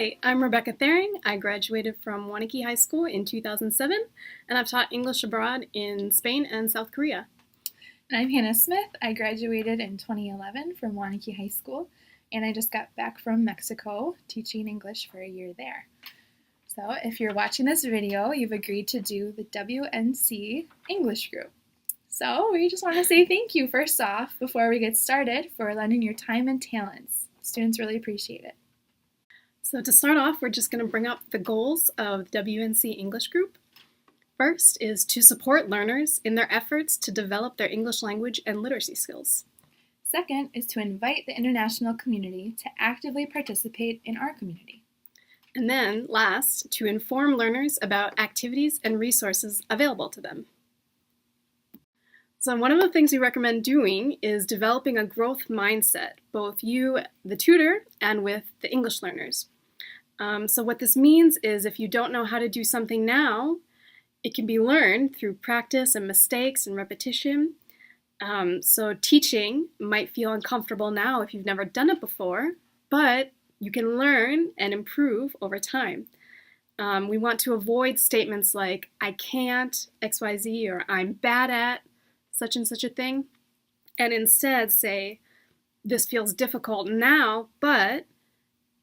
Hi, I'm Rebecca Thering. I graduated from Waunakee High School in 2007, and I've taught English abroad in Spain and South Korea. And I'm Hannah Smith. I graduated in 2011 from Waunakee High School, and I just got back from Mexico teaching English for a year there. So if you're watching this video, you've agreed to do the WNC English group. So we just want to say thank you first off before we get started for lending your time and talents. Students really appreciate it. So to start off, we're just going to bring up the goals of the WNC English group. First is to support learners in their efforts to develop their English language and literacy skills. Second is to invite the international community to actively participate in our community. And then last, to inform learners about activities and resources available to them. So one of the things we recommend doing is developing a growth mindset, both you, the tutor, and with the English learners. So what this means is if you don't know how to do something now, it can be learned through practice and mistakes and repetition. So teaching might feel uncomfortable now if you've never done it before, but you can learn and improve over time. We want to avoid statements like, I can't, XYZ, or I'm bad at such and such a thing, and instead say, this feels difficult now, but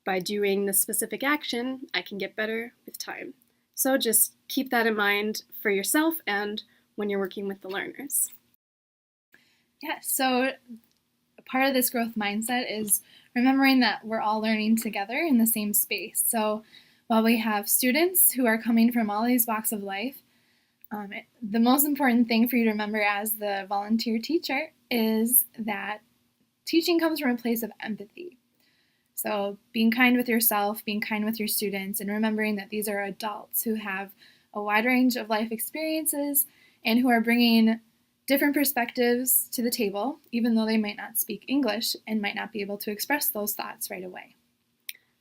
by doing this specific action, I can get better with time. So just keep that in mind for yourself and when you're working with the learners. Yeah, so part of this growth mindset is remembering that we're all learning together in the same space. So while we have students who are coming from all these walks of life, the most important thing for you to remember as the volunteer teacher is that teaching comes from a place of empathy. So being kind with yourself, being kind with your students, and remembering that these are adults who have a wide range of life experiences and who are bringing different perspectives to the table, even though they might not speak English and might not be able to express those thoughts right away.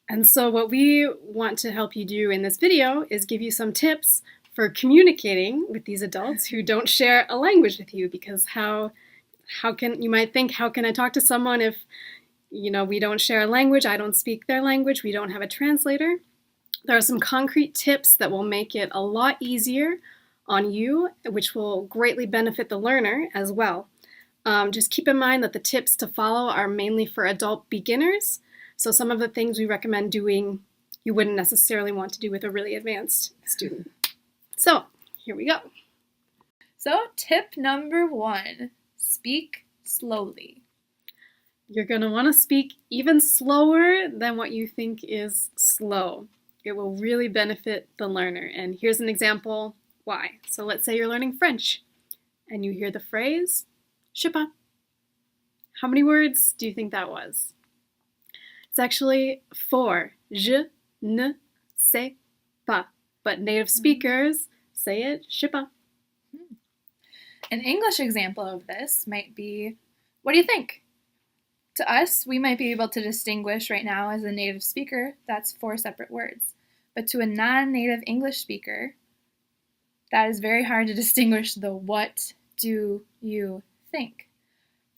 And so what we want to help you do in this video is give you some tips for communicating with these adults who don't share a language with you, because how can you might think, how can I talk to someone if we don't share a language, I don't speak their language, we don't have a translator? There are some concrete tips that will make it a lot easier on you, which will greatly benefit the learner as well. Just keep in mind that the tips to follow are mainly for adult beginners, so some of the things we recommend doing you wouldn't necessarily want to do with a really advanced student. So here we go. So tip number 1, speak slowly. You're going to want to speak even slower than what you think is slow. It will really benefit the learner. And here's an example why. So let's say you're learning French and you hear the phrase, je sais pas. How many words do you think that was? It's actually 4. Je ne sais pas. But native speakers say it, je sais pas. An English example of this might be, what do you think? To us, we might be able to distinguish right now as a native speaker, that's 4 separate words. But to a non-native English speaker, that is very hard to distinguish the what do you think.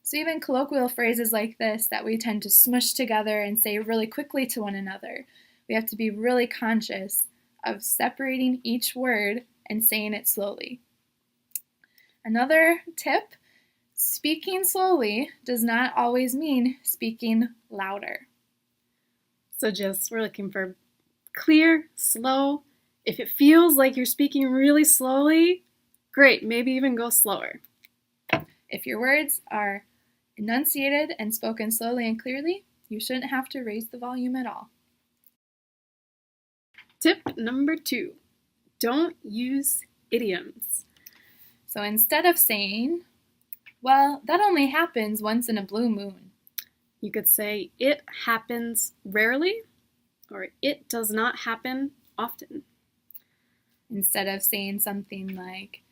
So even colloquial phrases like this that we tend to smush together and say really quickly to one another, we have to be really conscious of separating each word and saying it slowly. Another tip, speaking slowly does not always mean speaking louder. So we're looking for clear, slow. If it feels like you're speaking really slowly, great, maybe even go slower. If your words are enunciated and spoken slowly and clearly, you shouldn't have to raise the volume at all. Tip number 2, don't use idioms. So instead of saying, well, that only happens once in a blue moon, you could say, it happens rarely, or it does not happen often. Instead of saying something like,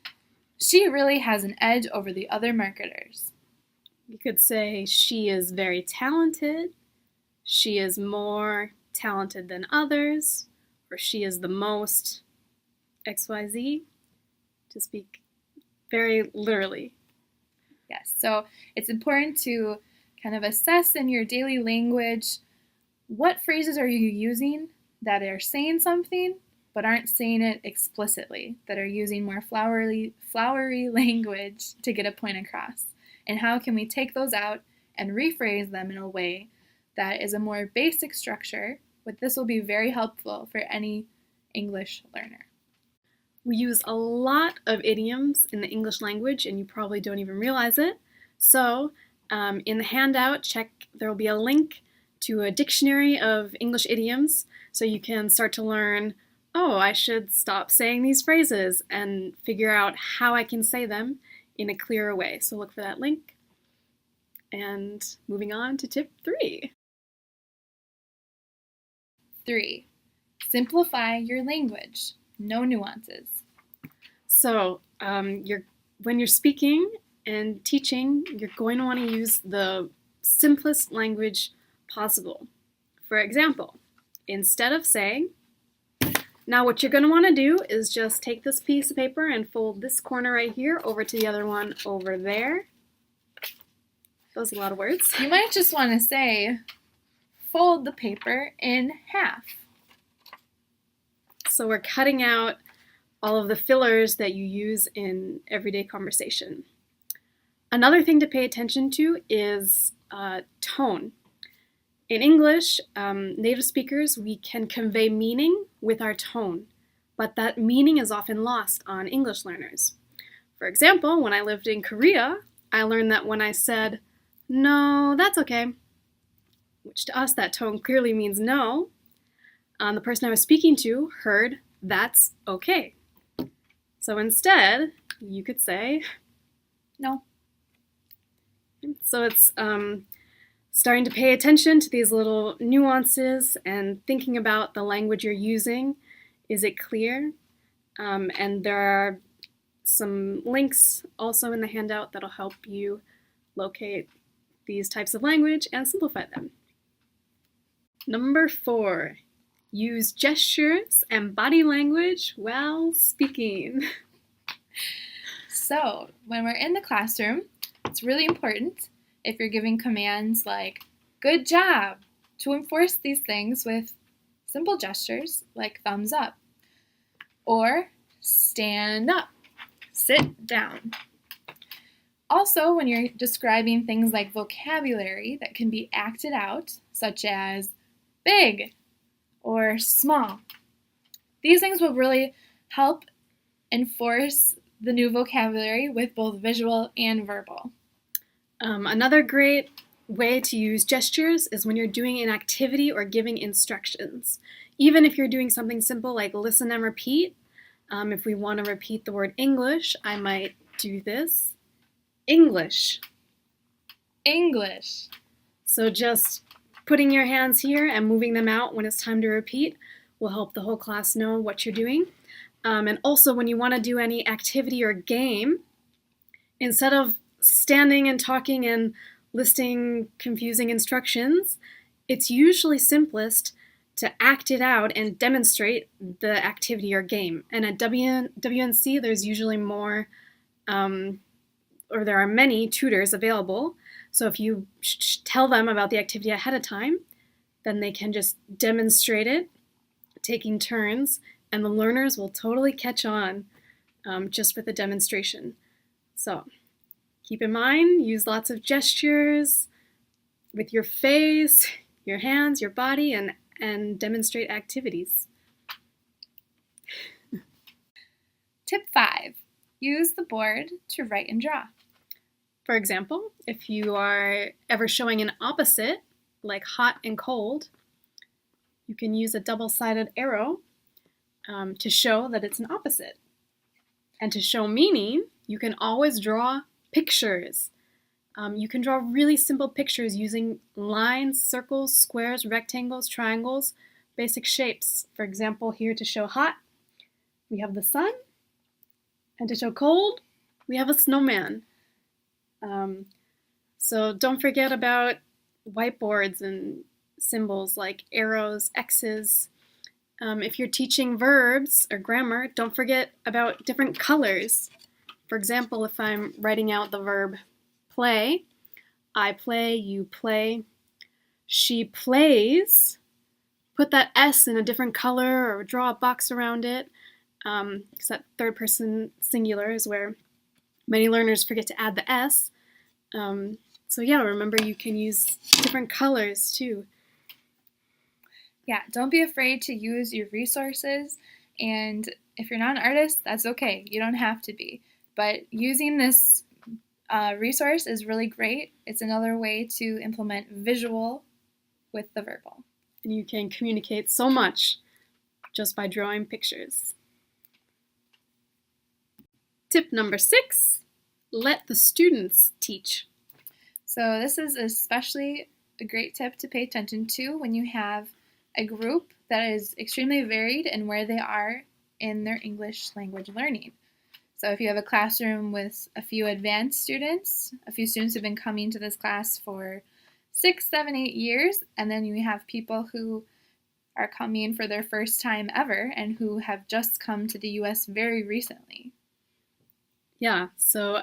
she really has an edge over the other marketers. You could say, she is very talented, she is more talented than others, or she is the most XYZ, to speak very literally. Yes, so it's important to kind of assess in your daily language what phrases are you using that are saying something but aren't saying it explicitly, that are using more flowery language to get a point across? And how can we take those out and rephrase them in a way that is a more basic structure? But this will be very helpful for any English learner. We use a lot of idioms in the English language, and you probably don't even realize it. So in the handout, there will be a link to a dictionary of English idioms, so you can start to learn, oh, I should stop saying these phrases, and figure out how I can say them in a clearer way. So look for that link. And moving on to tip 3. 3. Simplify your language. No nuances. So when you're speaking and teaching, you're going to want to use the simplest language possible. For example, instead of saying, now what you're going to want to do is just take this piece of paper and fold this corner right here over to the other one over there. Those are a lot of words. You might just want to say, fold the paper in half. So we're cutting out all of the fillers that you use in everyday conversation. Another thing to pay attention to is tone. In English, native speakers, we can convey meaning with our tone, but that meaning is often lost on English learners. For example, when I lived in Korea, I learned that when I said, no, that's okay, which to us that tone clearly means no, the person I was speaking to heard, that's okay. So instead, you could say, no. So it's starting to pay attention to these little nuances and thinking about the language you're using. Is it clear? And there are some links also in the handout that'll help you locate these types of language and simplify them. Number 4. Use gestures and body language while speaking. So, when we're in the classroom, it's really important, if you're giving commands like, good job, to enforce these things with simple gestures like thumbs up, or stand up, sit down. Also, when you're describing things like vocabulary that can be acted out, such as big or small, these things will really help enforce the new vocabulary with both visual and verbal. Another great way to use gestures is when you're doing an activity or giving instructions. Even if you're doing something simple like listen and repeat, if we want to repeat the word English, I might do this. English. English. So just putting your hands here and moving them out when it's time to repeat will help the whole class know what you're doing. And also when you want to do any activity or game, instead of standing and talking and listing confusing instructions, it's usually simplest to act it out and demonstrate the activity or game. And at WNC, there's usually more, or there are many tutors available. So if you tell them about the activity ahead of time, then they can just demonstrate it, taking turns, and the learners will totally catch on just with the demonstration. So keep in mind, use lots of gestures with your face, your hands, your body, and demonstrate activities. Tip 5. Use the board to write and draw. For example, if you are ever showing an opposite, like hot and cold, you can use a double-sided arrow to show that it's an opposite. And to show meaning, you can always draw pictures. You can draw really simple pictures using lines, circles, squares, rectangles, triangles, basic shapes. For example, here to show hot, we have the sun, and to show cold, we have a snowman. So don't forget about whiteboards and symbols like arrows, X's. If you're teaching verbs or grammar, don't forget about different colors. For example, if I'm writing out the verb play, I play, you play, she plays, put that S in a different color or draw a box around it, because that third person singular is where many learners forget to add the S. So yeah, remember you can use different colors too. Yeah, don't be afraid to use your resources, and if you're not an artist, that's okay. You don't have to be. But using this resource is really great. It's another way to implement visual with the verbal. And you can communicate so much just by drawing pictures. Tip number 6, let the students teach. So this is especially a great tip to pay attention to when you have a group that is extremely varied in where they are in their English language learning. So if you have a classroom with a few advanced students, a few students who've been coming to this class for 6, 7, 8 years, and then you have people who are coming for their first time ever and who have just come to the US very recently. Yeah, so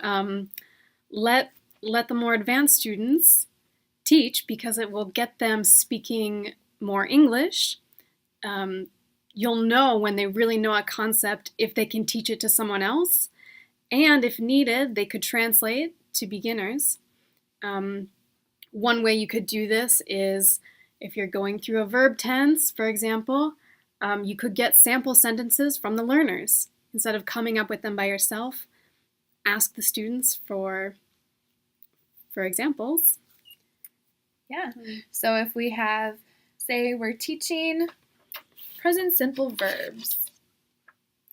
let the more advanced students teach because it will get them speaking more English. You'll know when they really know a concept if they can teach it to someone else, and if needed, they could translate to beginners. One way you could do this is if you're going through a verb tense, for example, you could get sample sentences from the learners. Instead of coming up with them by yourself, ask the students for examples. Yeah. So if we have, say we're teaching present simple verbs,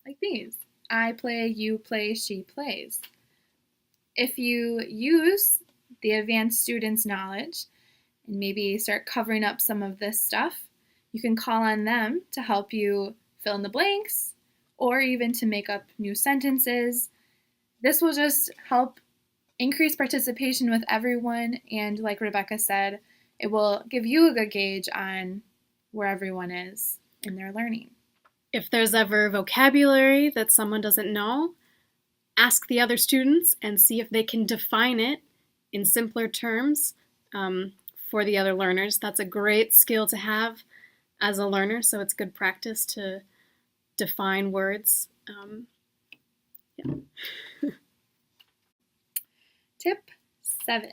like these. I play, you play, she plays. If you use the advanced students' knowledge and maybe start covering up some of this stuff, you can call on them to help you fill in the blanks or even to make up new sentences. This will just help increase participation with everyone, and like Rebecca said, it will give you a good gauge on where everyone is in their learning. If there's ever vocabulary that someone doesn't know, ask the other students and see if they can define it in simpler terms for the other learners. That's a great skill to have as a learner, so it's good practice to define words. Yeah. Tip 7.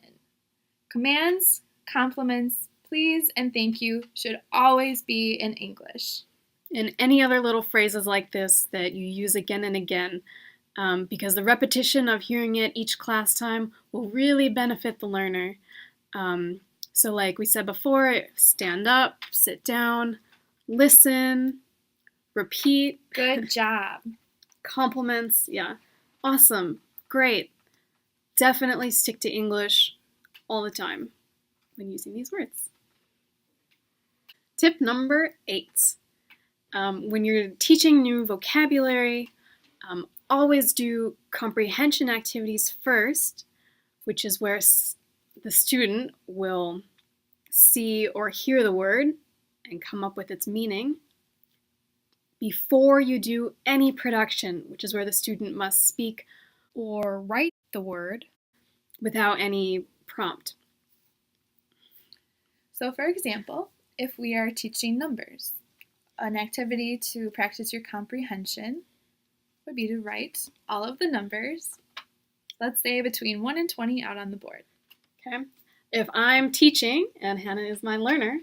Commands, compliments, please, and thank you should always be in English. And any other little phrases like this that you use again and again, because the repetition of hearing it each class time will really benefit the learner. So like we said before, stand up, sit down, listen, repeat. Good job. Compliments, yeah. Awesome, great. Definitely stick to English all the time when using these words. Tip number 8. When you're teaching new vocabulary, always do comprehension activities first, which is where the student will see or hear the word and come up with its meaning, before you do any production, which is where the student must speak or write the word without any prompt. So for example, if we are teaching numbers, an activity to practice your comprehension would be to write all of the numbers, let's say between 1 and 20, out on the board. Okay. If I'm teaching and Hannah is my learner,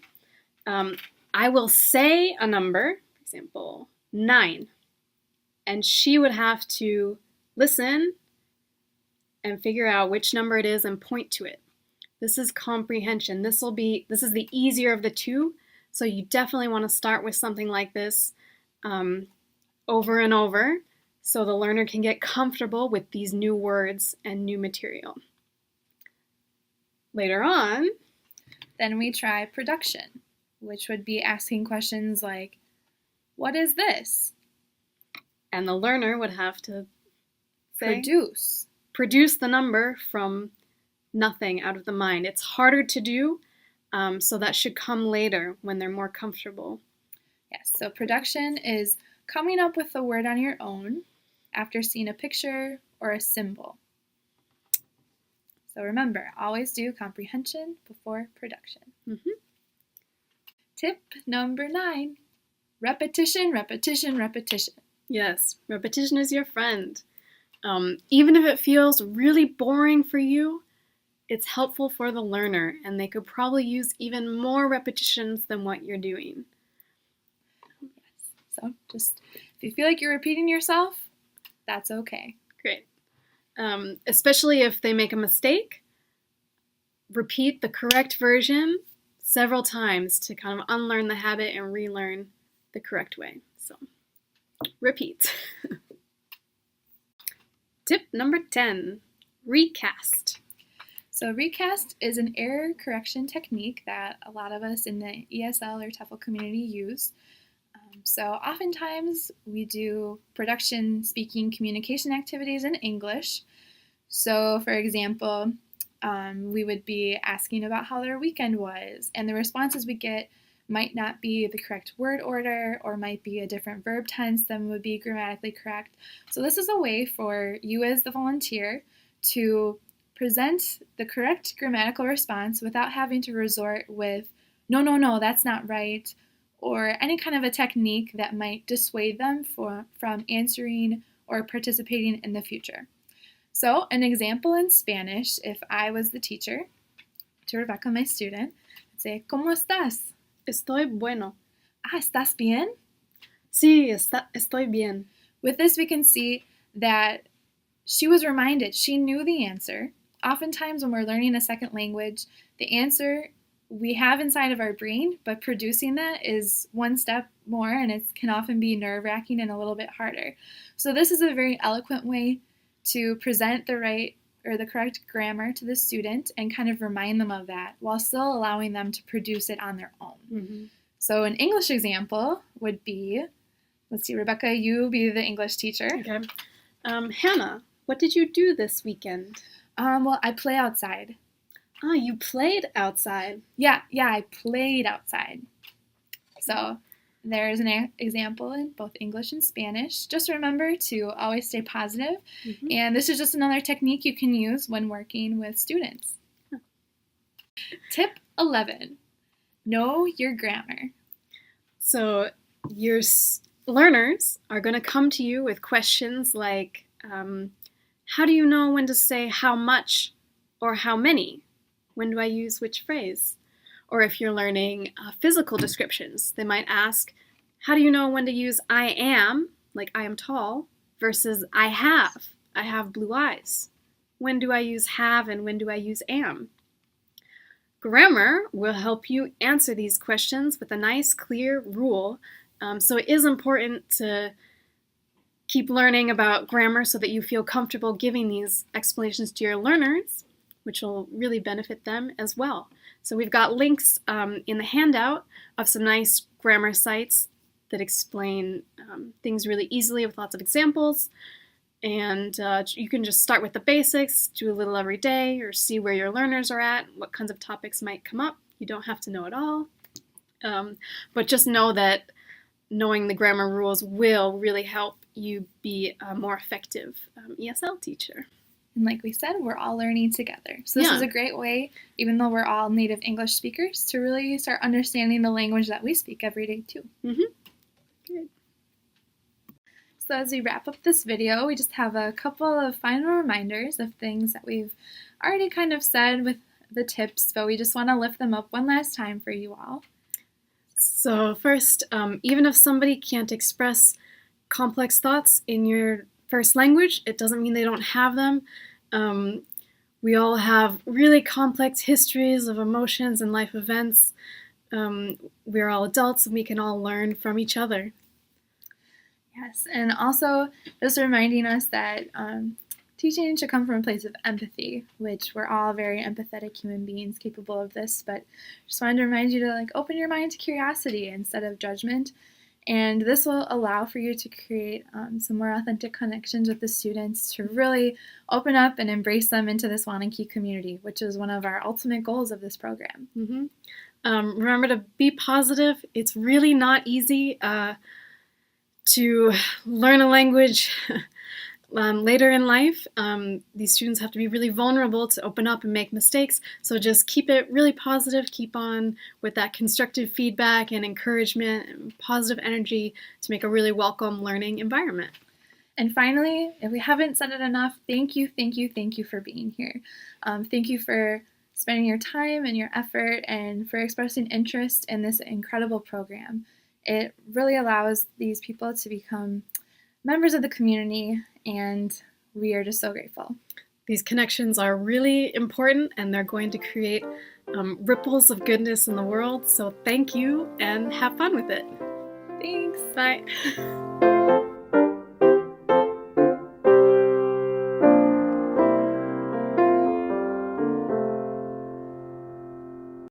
I will say a number, for example, 9, and she would have to listen and figure out which number it is and point to it. This is comprehension. This is the easier of the two, so you definitely want to start with something like this over and over so the learner can get comfortable with these new words and new material. Later on, then we try production, which would be asking questions like, what is this? And the learner would have to say, produce the number from nothing, out of the mind. It's harder to do, so that should come later when they're more comfortable. Yes, so production is coming up with the word on your own after seeing a picture or a symbol. So remember, always do comprehension before production. Mm-hmm. Tip number 9. Repetition, repetition, repetition. Yes, repetition is your friend. Even if it feels really boring for you, it's helpful for the learner, and they could probably use even more repetitions than what you're doing. Yes. So just if you feel like you're repeating yourself, that's okay. Great. Especially if they make a mistake, repeat the correct version several times to kind of unlearn the habit and relearn the correct way. So, repeat. Tip number 10, recast. So recast is an error correction technique that a lot of us in the ESL or TEFL community use. So oftentimes we do production speaking communication activities in English. So for example, we would be asking about how their weekend was, and the responses we get might not be the correct word order or might be a different verb tense than would be grammatically correct. So this is a way for you as the volunteer to present the correct grammatical response without having to resort with, no, that's not right, or any kind of a technique that might dissuade them from answering or participating in the future. So an example in Spanish, if I was the teacher to Rebecca, my student, I'd say, ¿Cómo estás? Estoy bueno. ¿Estás bien? Sí, estoy bien. With this, we can see that she was reminded, she knew the answer. Oftentimes when we're learning a second language, the answer we have inside of our brain, but producing that is one step more, and it can often be nerve-wracking and a little bit harder. So this is a very eloquent way to present the correct grammar to the student and kind of remind them of that while still allowing them to produce it on their own. Mm-hmm. So an English example would be, let's see, Rebecca, you be the English teacher. Okay. Hannah, what did you do this weekend? Well, I play outside. Oh, you played outside. Yeah, I played outside. So there's an example in both English and Spanish. Just remember to always stay positive. Mm-hmm. And this is just another technique you can use when working with students. Huh. Tip 11, know your grammar. So your learners are going to come to you with questions like, how do you know when to say how much or how many? When do I use which phrase? Or if you're learning physical descriptions, they might ask, how do you know when to use I am, like I am tall, versus I have blue eyes? When do I use have and when do I use am? Grammar will help you answer these questions with a nice, clear rule. So it is important to keep learning about grammar so that you feel comfortable giving these explanations to your learners, which will really benefit them as well. So we've got links in the handout of some nice grammar sites that explain things really easily with lots of examples. And you can just start with the basics, do a little every day, or see where your learners are at, what kinds of topics might come up. You don't have to know it all. But just know that knowing the grammar rules will really help you be a more effective ESL teacher. And like we said, we're all learning together. So this is a great way, even though we're all native English speakers, to really start understanding the language that we speak every day too. Mm-hmm. Good. So as we wrap up this video, we just have a couple of final reminders of things that we've already kind of said with the tips, but we just want to lift them up one last time for you all. So first, even if somebody can't express complex thoughts in your first language, it doesn't mean they don't have them. We all have really complex histories of emotions and life events. We're all adults and we can all learn from each other. Yes, and also just reminding us that teaching should come from a place of empathy, which we're all very empathetic human beings capable of this, but just wanted to remind you to open your mind to curiosity instead of judgment. And this will allow for you to create some more authentic connections with the students, to really open up and embrace them into this Waunakee community, which is one of our ultimate goals of this program. Mm-hmm. Remember to be positive. It's really not easy to learn a language Later in life, these students have to be really vulnerable to open up and make mistakes. So just keep it really positive. Keep on with that constructive feedback and encouragement and positive energy to make a really welcome learning environment. And finally, if we haven't said it enough, thank you for being here. Thank you for spending your time and your effort and for expressing interest in this incredible program. It really allows these people to become members of the community, and we are just so grateful. These connections are really important, and they're going to create ripples of goodness in the world. So thank you, and have fun with it. Thanks. Bye.